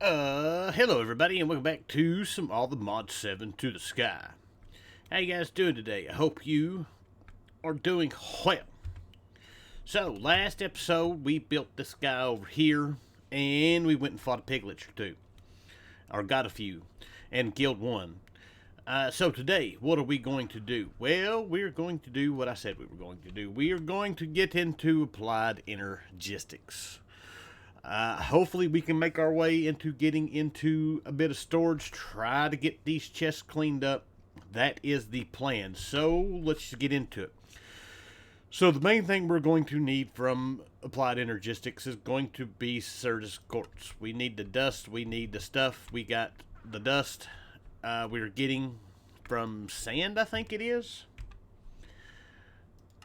Hello everybody, and welcome back to some All the Mod 7 to the Sky. How you guys doing today? I hope you are doing well. So, last episode, we built this guy over here, and we went and fought a piglet or two. Or got a few, and killed one. So today, what are we going to do? Well, we're going to do what I said we were going to do. We are going to get into applied energistics. Hopefully we can make our way into getting into a bit of storage, try to get these chests cleaned up. That is the plan. So let's just get into it. So the main thing we're going to need from applied energistics is going to be Certus quartz. We need the dust, we need the stuff. We got the dust we're getting from sand, I think it is.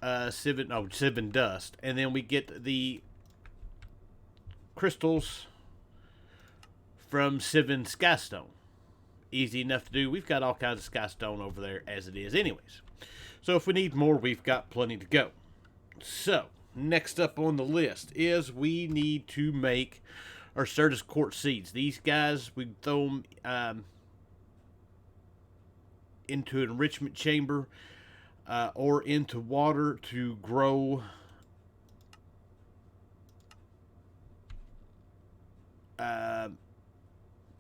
Civen dust. And then we get the crystals from Civen Skystone. Easy enough to do. We've got all kinds of Skystone over there as it is anyways. So if we need more, we've got plenty to go. So, next up on the list is we need to make our Certus quartz seeds. These guys, we throw them into an enrichment chamber or into water to grow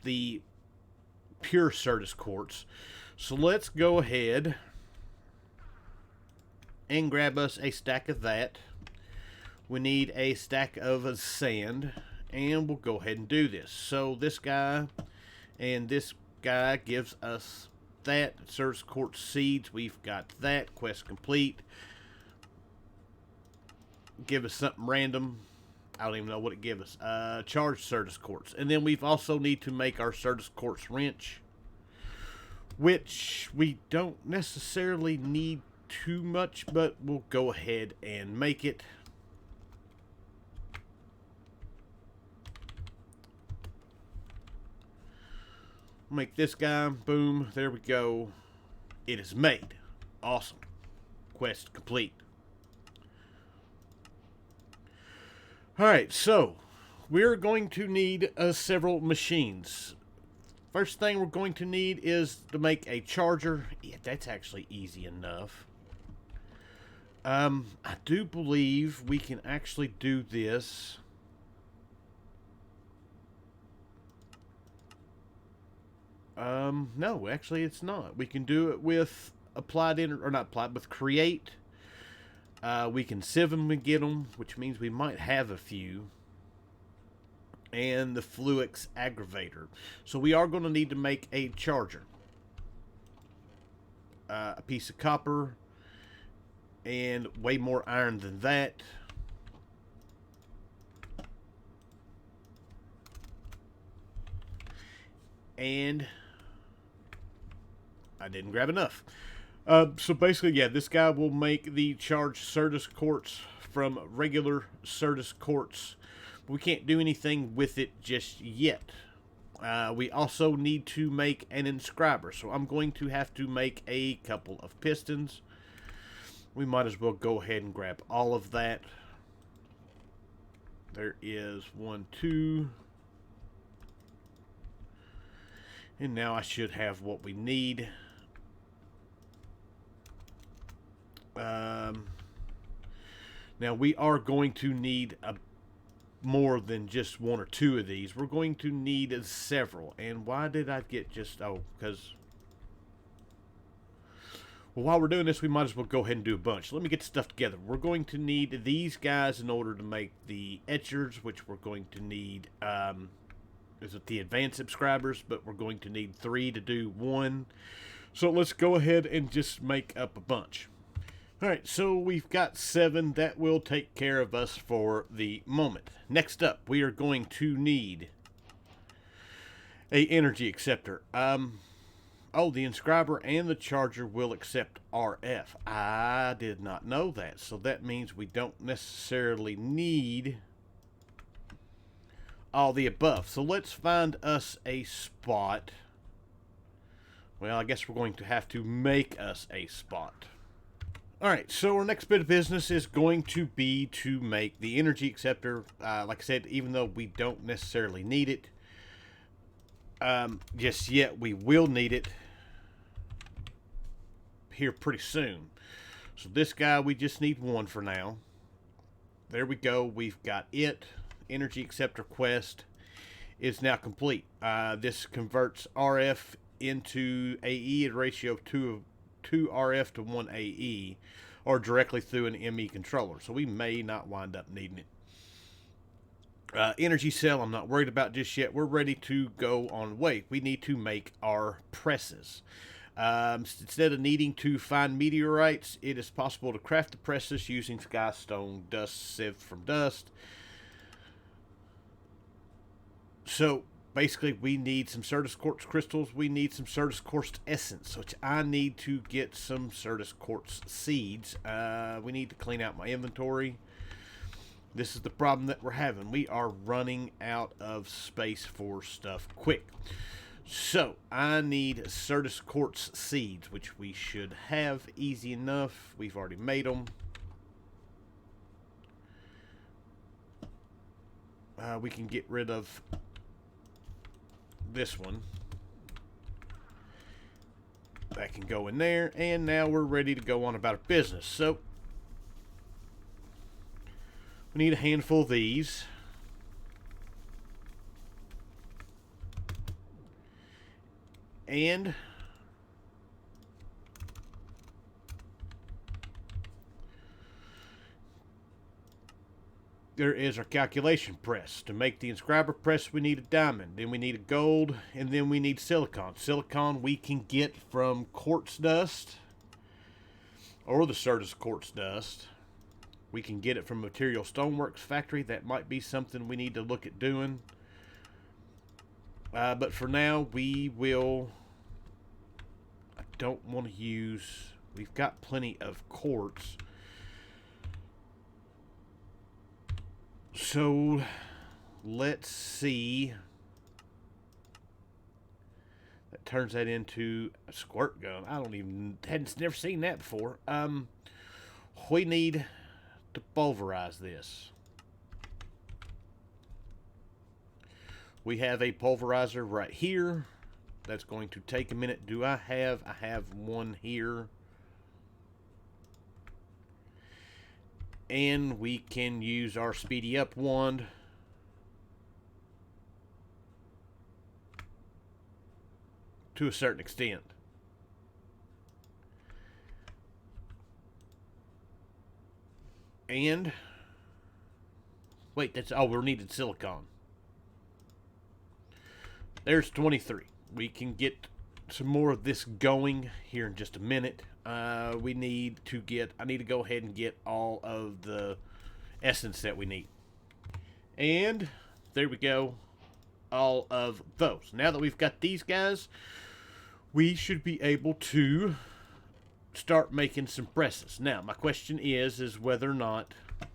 the pure Certus quartz. So let's go ahead and grab us a stack of that. We need a stack of sand, and we'll go ahead and do this. So this guy and this guy gives us that Certus quartz seeds. We've got that. Quest complete. Give us something random. I don't even know what it gives us. Charged Certus quartz. And then we've also need to make our Certus quartz wrench, which we don't necessarily need too much, but we'll go ahead and make it. Make this guy. Boom. There we go. It is made. Awesome. Quest complete. Alright, so we're going to need several machines. First thing we're going to need is to make a charger. Yeah, that's actually easy enough. I do believe we can actually do this. No, actually it's not. We can do it with with create. We can sieve them and get them, which means we might have a few. And the Fluix aggravator. So we are going to need to make a charger. A piece of copper. And way more iron than that. And I didn't grab enough. So basically, yeah, this guy will make the charged Certus quartz from regular Certus quartz. We can't do anything with it just yet. We also need to make an inscriber, so I'm going to have to make a couple of pistons. We might as well go ahead and grab all of that. There is 1, 2. And now I should have what we need. Now we are going to need more than just 1 or 2 of these. We're going to need several. And why did I get just... Oh, because... Well, while we're doing this, we might as well go ahead and do a bunch. Let me get the stuff together. We're going to need these guys in order to make the etchers, which we're going to need... is it the advanced subscribers? But we're going to need 3 to do 1. So let's go ahead and just make up a bunch. Alright, so we've got 7. That will take care of us for the moment. Next up, we are going to need a energy acceptor. Oh, the inscriber and the charger will accept RF. I did not know that. So that means we don't necessarily need all the above. So let's find us a spot. Well, I guess we're going to have to make us a spot. Alright, so our next bit of business is going to be to make the energy acceptor. Like I said, even though we don't necessarily need it, just yet. We will need it here pretty soon. So this guy, we just need one for now. There we go. We've got it. Energy acceptor quest is now complete. This converts RF into AE at a ratio of 2 RF to 1 AE, or directly through an ME controller. So we may not wind up needing it. Energy cell, I'm not worried about just yet. We're ready to go on weight. We need to make our presses. Instead of needing to find meteorites, it is possible to craft the presses using skystone dust sieved from dust. So basically, we need some Certus quartz crystals. We need some Certus quartz essence, which I need to get some Certus quartz seeds. We need to clean out my inventory. This is the problem that we're having. We are running out of space for stuff quick. So, I need Certus quartz seeds, which we should have easy enough. We've already made them. We can get rid of this one. That can go in there. And now we're ready to go on about our business. So, we need a handful of these. And there is our calculation press. To make the inscriber press, we need a diamond. Then we need a gold. And then we need silicon. Silicon we can get from quartz dust, or the Certus quartz dust. We can get it from Material Stoneworks Factory. That might be something we need to look at doing. But for now, we will... I don't want to use... We've got plenty of quartz. So, let's see. That turns that into a squirt gun. I don't even... never seen that before. We need to pulverize this. We have a pulverizer right here. That's going to take a minute. I have one here. And we can use our speedy up wand to a certain extent. And wait, that's all we're needing. Silicon. There's 23. We can get some more of this going here in just a minute. I need to go ahead and get all of the essence that we need. And there we go. All of those. Now that we've got these guys, we should be able to start making some presses. Now, my question is whether or not... I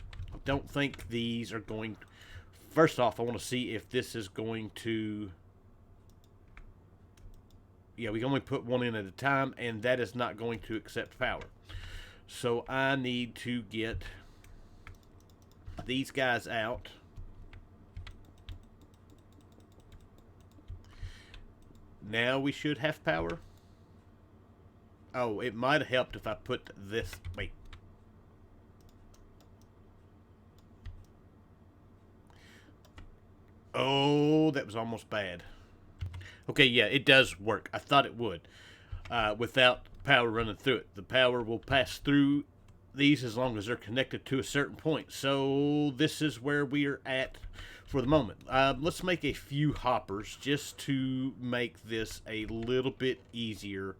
don't think these are going... First off, I want to see if this is going to... Yeah, we can only put one in at a time, and that is not going to accept power. So I need to get these guys out. Now we should have power. Oh, it might have helped if I put this... Wait. Oh, that was almost bad. Okay, yeah, it does work. I thought it would. Without power running through it. The power will pass through these as long as they're connected to a certain point. So this is where we are at for the moment. Let's make a few hoppers just to make this a little bit easier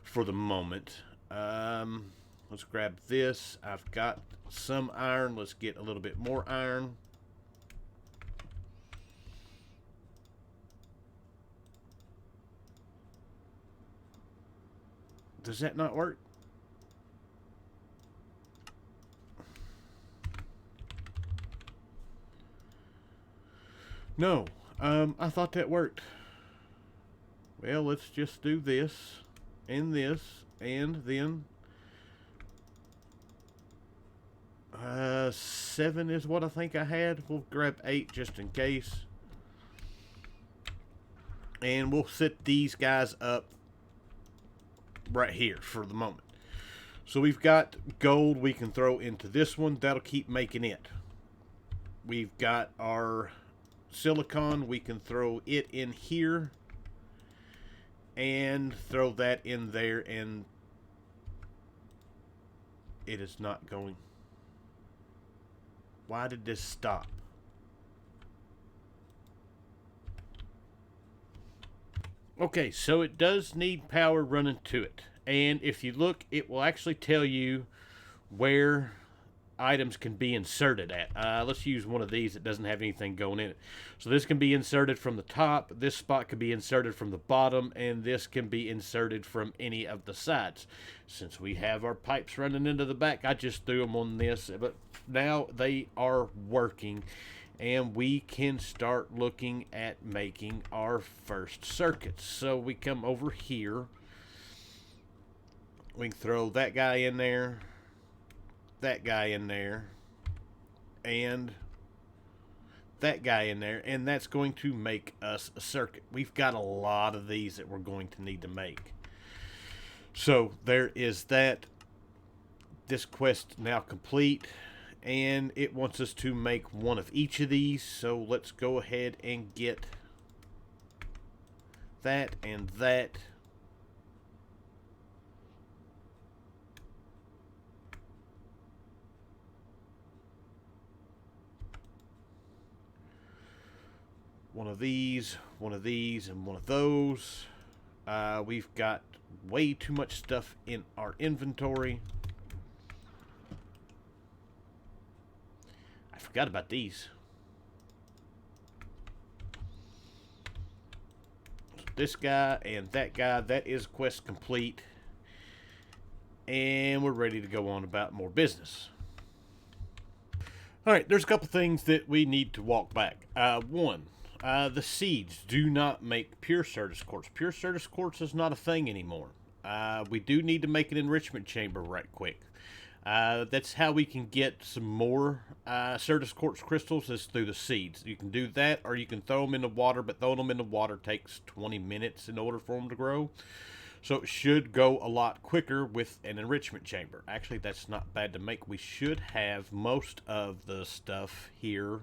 for the moment. Let's grab this. I've got some iron. Let's get a little bit more iron. Does that not work? No. I thought that worked. Well, let's just do this, and then 7 is what I think I had. We'll grab 8 just in case. And we'll set these guys up right here for the moment. So we've got gold we can throw into this one. That'll keep making it. We've got our silicon. We can throw it in here. And throw that in there. And it is not going. Why did this stop? Okay, so it does need power running to it. And if you look, it will actually tell you where items can be inserted at. Let's use one of these that doesn't have anything going in it. So this can be inserted from the top, this spot can be inserted from the bottom, and this can be inserted from any of the sides. Since we have our pipes running into the back, I just threw them on this, but now they are working. And we can start looking at making our first circuits. So we come over here. We can throw that guy in there, that guy in there, and that guy in there, and that's going to make us a circuit. We've got a lot of these that we're going to need to make. So there is that. This quest now complete. And it wants us to make one of each of these. So let's go ahead and get that and that. One of these, and one of those. We've got way too much stuff in our inventory. Forgot about these. This guy and that guy, that is quest complete. And we're ready to go on about more business. Alright, there's a couple things that we need to walk back. One, the seeds do not make pure Certus quartz. Pure Certus quartz is not a thing anymore. We do need to make an enrichment chamber right quick. That's how we can get some more Certus quartz crystals, is through the seeds. You can do that, or you can throw them in the water, but throwing them in the water takes 20 minutes in order for them to grow. So it should go a lot quicker with an enrichment chamber. Actually, that's not bad to make. We should have most of the stuff here.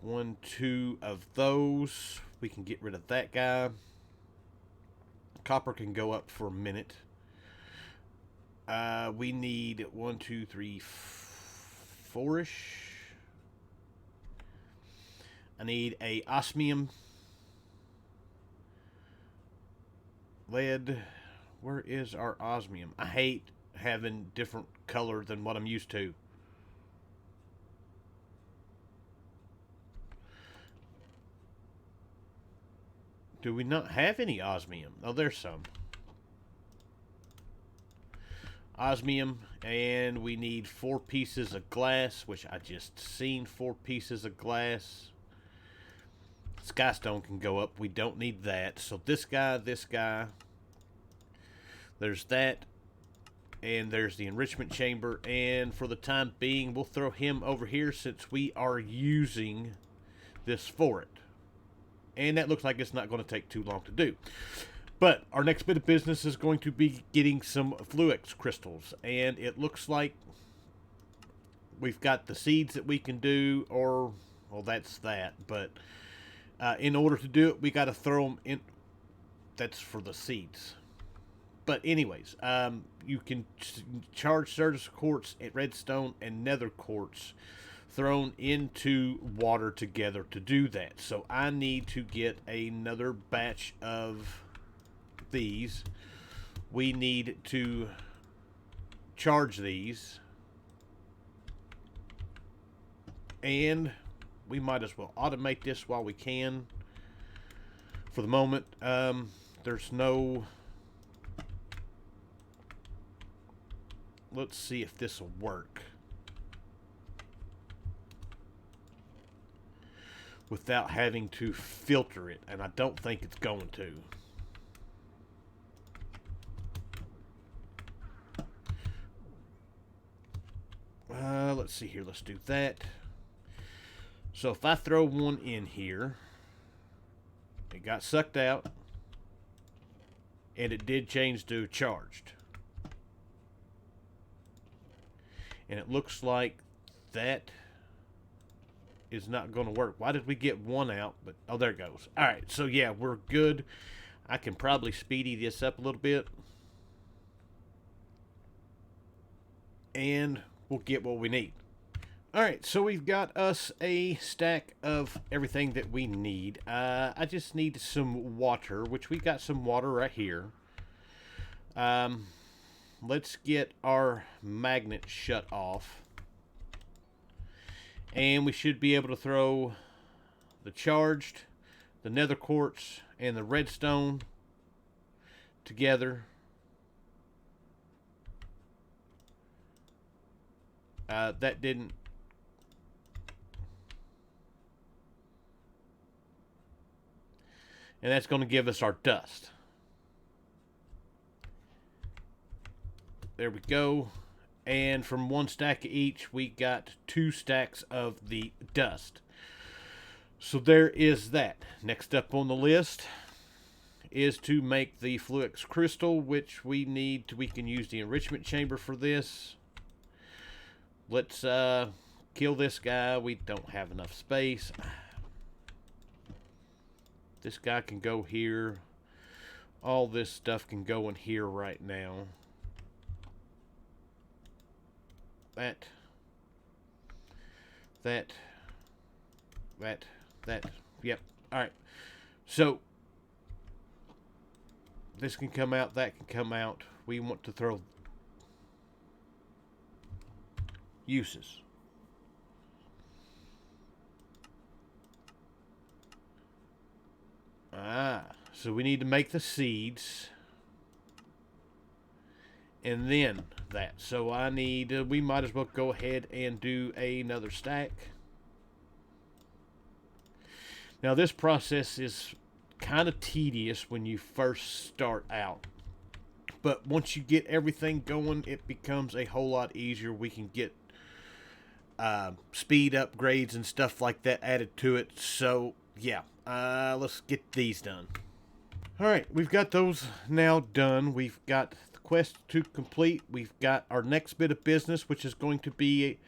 1, 2 of those. We can get rid of that guy. Copper can go up for a minute. We need 1, 2, 3, 4-ish. I need a osmium. Lead. Where is our osmium? I hate having different color than what I'm used to. Do we not have any osmium? Oh, there's some. Osmium, and we need 4 pieces of glass, which I just seen 4 pieces of glass. Skystone can go up. We don't need that. So this guy, there's that, and there's the enrichment chamber. And for the time being, we'll throw him over here since we are using this for it. And that looks like it's not going to take too long to do. But our next bit of business is going to be getting some Fluix crystals. And it looks like we've got the seeds that we can do, or, well, that's that. But in order to do it, we got to throw them in. That's for the seeds. But anyways, you can charge Certus quartz, redstone, and nether quartz thrown into water together to do that. So I need to get another batch of these. We need to charge these, and we might as well automate this while we can. For the moment, there's no... Let's see if this will work without having to filter it, and I don't think it's going to. Let's see here. Let's do that. So if I throw one in here, It got sucked out. And it did change to charged. And it looks like that is not going to work. Why did we get one out? But oh, there it goes. All right, so yeah, we're good. I can probably speedy this up a little bit. And we'll get what we need. All right, so we've got us a stack of everything that we need. I just need some water, which we got some water right here. Let's get our magnet shut off. And we should be able to throw the charged, the nether quartz, and the redstone together. That didn't. And that's going to give us our dust. There we go. And from one stack of each, we got 2 stacks of the dust. So there is that. Next up on the list is to make the fluix crystal, which we need. We can use the enrichment chamber for this. Let's kill this guy. We don't have enough space. This guy can go here. All this stuff can go in here right now. That. Yep. Alright. So, this can come out, that can come out. We want to throw uses. So we need to make the seeds. And then that. So I need, we might as well go ahead and do another stack. Now this process is kind of tedious when you first start out. But once you get everything going, it becomes a whole lot easier. We can get speed upgrades and stuff like that added to it. So yeah, let's get these done. Alright, we've got those now done. We've got the quest to complete. We've got our next bit of business, which is going to be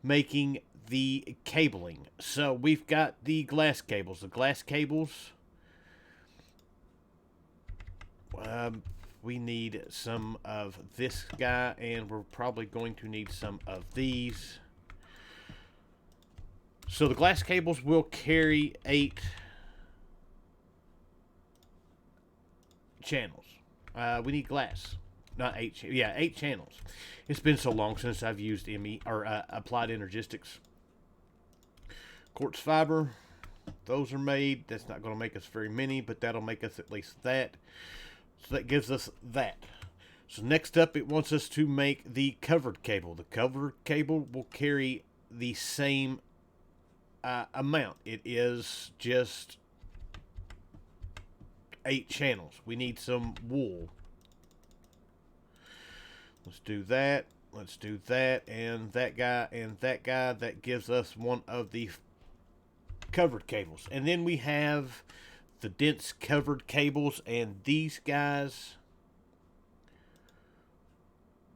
making the cabling. So we've got the glass cables. The glass cables, we need some of this guy, and we're probably going to need some of these. So the glass cables will carry 8 channels. We need glass, not 8. Yeah, 8 channels. It's been so long since I've used ME or applied energistics. Quartz fiber, those are made. That's not going to make us very many, but that'll make us at least that. So that gives us that. So next up, it wants us to make the covered cable. The covered cable will carry the same amount. It is just 8 channels. We need some wool. Let's do that. Let's do that. And that guy and that guy. That gives us one of the covered cables. And then we have the dense covered cables. And these guys,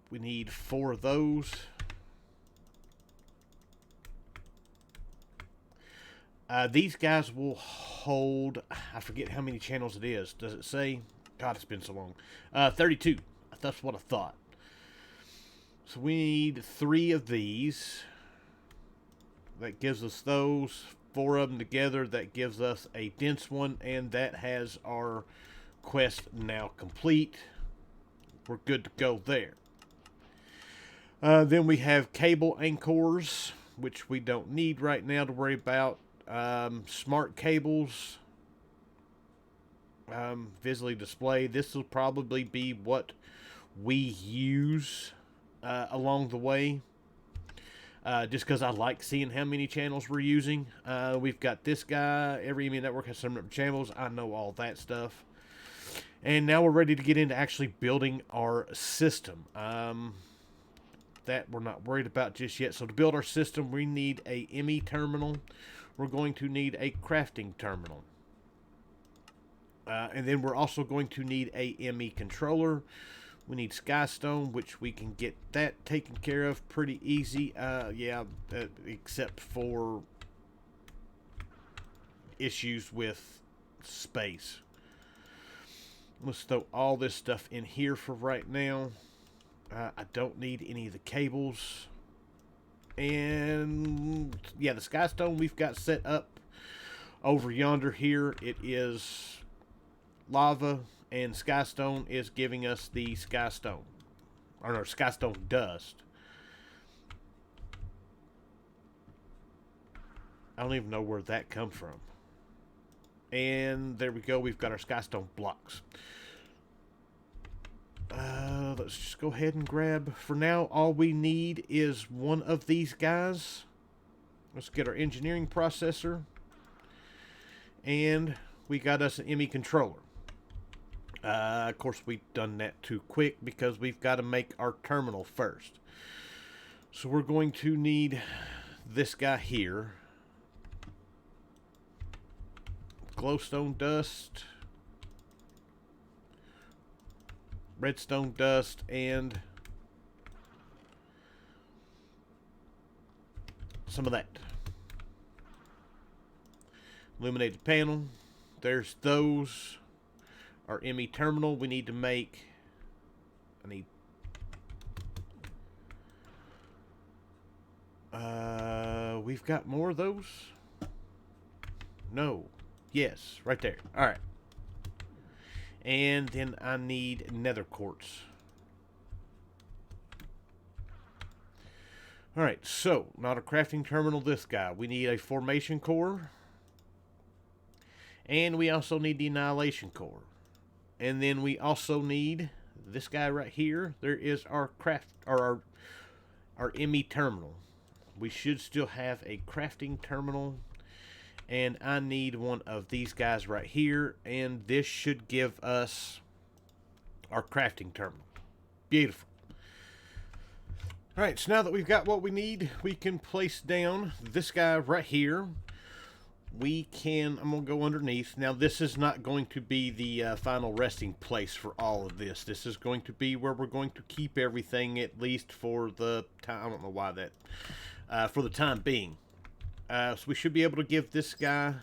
we need 4 of those. These guys will hold, I forget how many channels it is. Does it say? God, it's been so long. 32. That's what I thought. So we need 3 of these. That gives us those. 4 of them together. That gives us a dense one. And that has our quest now complete. We're good to go there. Then we have cable anchors, which we don't need right now to worry about. Smart cables, visually displayed. This will probably be what we use along the way, just because I like seeing how many channels we're using. We've got this guy. Every EME network has some number of channels. I know all that stuff. And now we're ready to get into actually building our system. That we're not worried about just yet. So to build our system, we need a ME terminal. We're going to need a crafting terminal. And then we're also going to need a ME controller. We need Skystone, which we can get that taken care of pretty easy. Except for issues with space. Let's throw all this stuff in here for right now. I don't need any of the cables. And yeah, the Skystone we've got set up over yonder here. It is lava, and Skystone is giving us the Skystone. Or no, Skystone dust. I don't even know where that come from. And there we go. We've got our Skystone blocks. Let's just go ahead and grab, for now, all we need is one of these guys. Let's get our engineering processor. And we got us an ME controller. Of course, we've done that too quick because we've got to make our terminal first. So we're going to need this guy here. Glowstone dust, redstone dust, and some of that. Illuminated panel. There's those. Our ME terminal we need to make. We've got more of those? No. Yes, right there. Alright. And then I need nether quartz. Alright, so, not a crafting terminal, this guy. We need a formation core. And we also need the annihilation core. And then we also need this guy right here. There is our our ME terminal. We should still have a crafting terminal. And I need one of these guys right here. And this should give us our crafting terminal. Beautiful. Alright, so now that we've got what we need, we can place down this guy right here. I'm going to go underneath. Now, this is not going to be the final resting place for all of this. This is going to be where we're going to keep everything, at least for the time. I don't know why that. For the time being. So we should be able to give this guy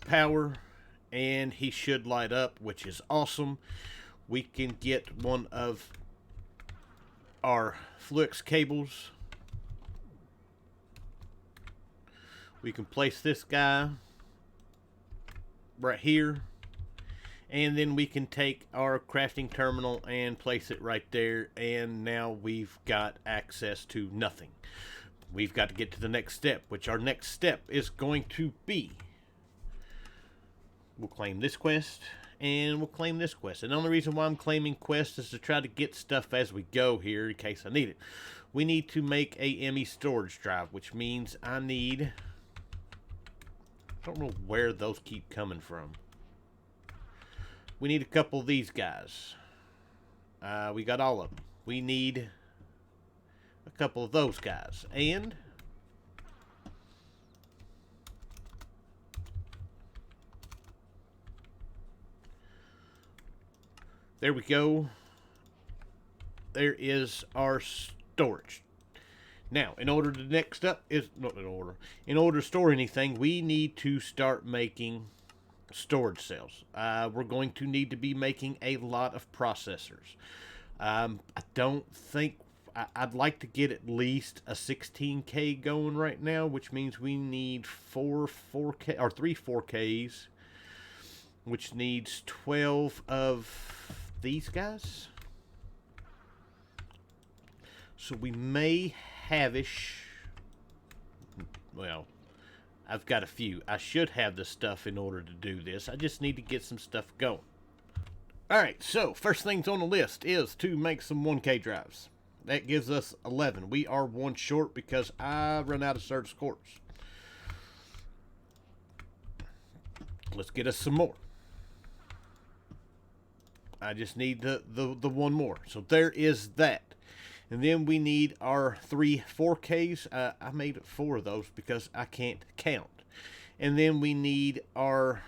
power, and he should light up, which is awesome. We can get one of our Fluix cables. We can place this guy right here, and then we can take our crafting terminal and place it right there, and now we've got access to nothing. We've got to get to the next step, which our next step is going to be, we'll claim this quest, and we'll claim this quest. And the only reason why I'm claiming quests is to try to get stuff as we go here in case I need it. We need to make a ME storage drive, which means I need, I don't know where those keep coming from. We need a couple of these guys. We got all of them. We need a couple of those guys. And there we go. There is our storage. Now, in order to next up is not in order. In order to store anything, we need to start making storage cells. We're going to need to be making a lot of processors. I don't think I'd like to get at least a 16K going right now, which means we need 4 4K or 3 4Ks, which needs 12 of these guys. So we may have-ish. Well, I've got a few. I should have the stuff in order to do this. I just need to get some stuff going. Alright, so first things on the list is to make some 1K drives. That gives us 11. We are 1 short because I run out of Certus quartz. Let's get us some more. I just need the one more. So there is that. And then we need our 3 4Ks. I made 4 of those because I can't count. And then we need our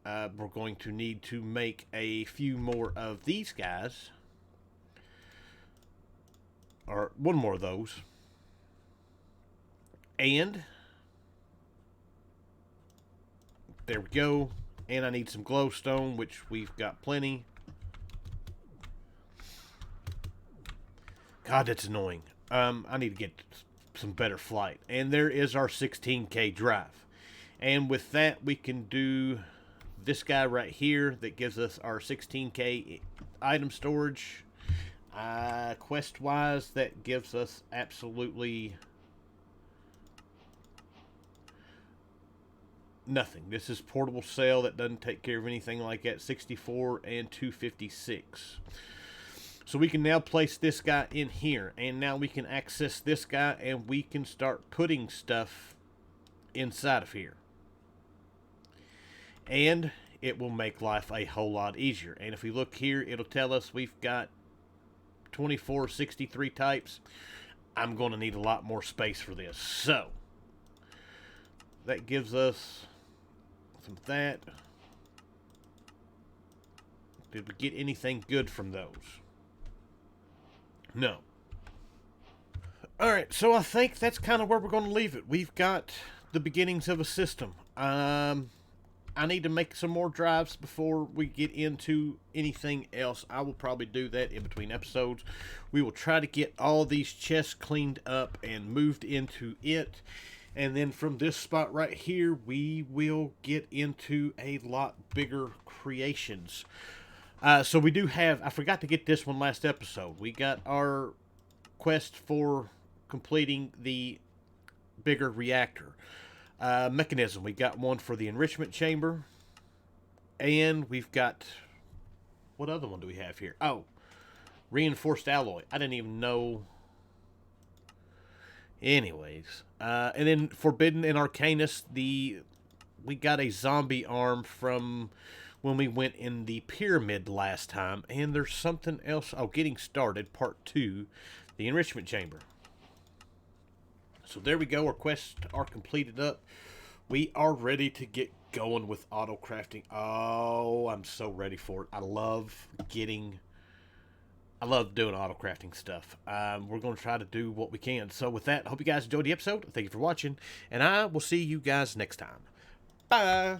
We're going to need to make a few more of these guys. Or one more of those. And there we go. And I need some glowstone, which we've got plenty. God, that's annoying. I need to get some better flight. And there is our 16K drive. And with that, we can do this guy right here that gives us our 16K item storage. Quest-wise, that gives us absolutely nothing. This is portable sale that doesn't take care of anything like that. 64 and 256. So we can now place this guy in here, and now we can access this guy, and we can start putting stuff inside of here. And it will make life a whole lot easier. And if we look here, it'll tell us we've got 2463 types. I'm going to need a lot more space for this. So that gives us some of that. Did we get anything good from those? No. Alright, so I think that's kind of where we're going to leave it. We've got the beginnings of a system. I need to make some more drives before we get into anything else. I will probably do that in between episodes. We will try to get all these chests cleaned up and moved into it. And then from this spot right here, we will get into a lot bigger creations. So we do have, I forgot to get this one last episode. We got our quest for completing the bigger reactor. Mechanism, we got one for the enrichment chamber. And we've got, what other one do we have here? Oh, reinforced alloy. I didn't even know. Anyways, and then Forbidden and Arcanus, we got a zombie arm from when we went in the pyramid last time. And there's something else. Oh, Getting Started, Part 2, the enrichment chamber. So there we go. Our quests are completed up. We are ready to get going with auto crafting. Oh, I'm so ready for it. I love doing auto crafting stuff. We're going to try to do what we can. So with that, I hope you guys enjoyed the episode. Thank you for watching, and I will see you guys next time. Bye.